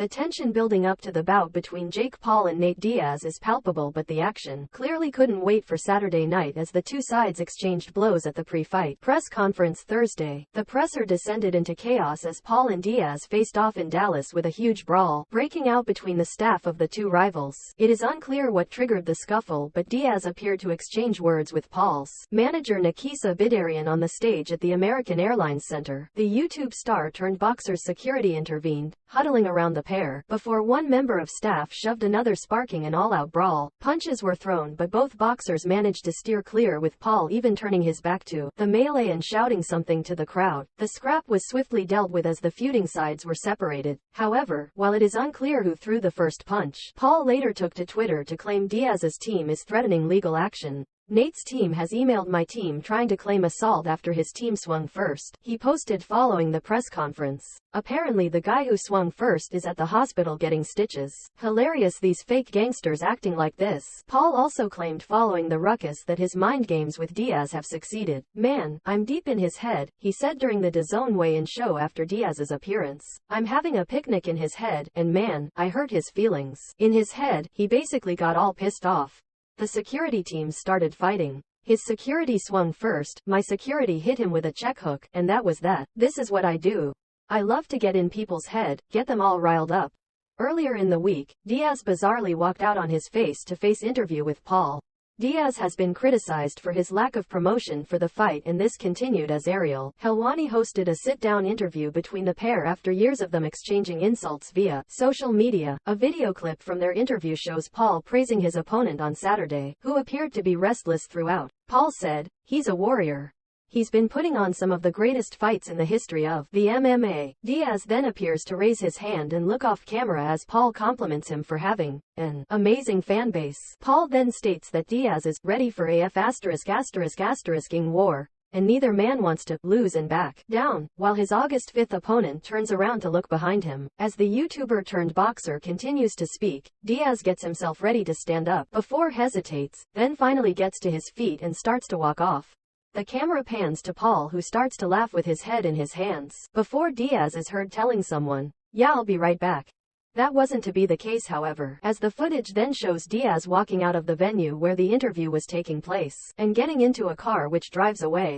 The tension building up to the bout between Paul and Nate Diaz is palpable, but the action clearly couldn't wait for Saturday night as the two sides exchanged blows at the pre-fight press conference Thursday. The presser descended into chaos as Paul and Diaz faced off in Dallas, with a huge brawl breaking out between the staff of the two rivals. It is unclear what triggered the scuffle, but Diaz appeared to exchange words with Paul's manager Nikisa Bidarian on the stage at the American Airlines Center. The YouTube star turned boxer's security intervened, huddling around the pair, before one member of staff shoved another, sparking an all-out brawl. Punches were thrown, but both boxers managed to steer clear, with Paul even turning his back to the melee and shouting something to the crowd. The scrap was swiftly dealt with as the feuding sides were separated. However, while it is unclear who threw the first punch, Paul later took to Twitter to claim Diaz's team is threatening legal action. Nate's team has emailed my team trying to claim assault after his team swung first, he posted following the press conference. Apparently the guy who swung first is at the hospital getting stitches. Hilarious, these fake gangsters acting like this. Paul also claimed following the ruckus that his mind games with Diaz have succeeded. Man, I'm deep in his head, he said during the DAZN weigh-in show after Diaz's appearance. I'm having a picnic in his head, and man, I hurt his feelings. In his head, he basically got all pissed off. The security teams started fighting. His security swung first, my security hit him with a check hook, and that was that. This is what I do. I love to get in people's head, get them all riled up. Earlier in the week, Diaz bizarrely walked out on his face-to-face interview with Paul. Diaz has been criticized for his lack of promotion for the fight, and this continued as Ariel Helwani hosted a sit-down interview between the pair after years of them exchanging insults via social media. A video clip from their interview shows Paul praising his opponent on Saturday, who appeared to be restless throughout. Paul said, "He's a warrior. He's been putting on some of the greatest fights in the history of the MMA." Diaz then appears to raise his hand and look off camera as Paul compliments him for having an amazing fan base. Paul then states that Diaz is ready for a ******ing war, and neither man wants to lose and back down, while his August 5th opponent turns around to look behind him. As the YouTuber turned boxer continues to speak, Diaz gets himself ready to stand up before hesitates, then finally gets to his feet and starts to walk off. The camera pans to Paul, who starts to laugh with his head in his hands, before Diaz is heard telling someone, "Yeah, I'll be right back." That wasn't to be the case, however, as the footage then shows Diaz walking out of the venue where the interview was taking place, and getting into a car which drives away.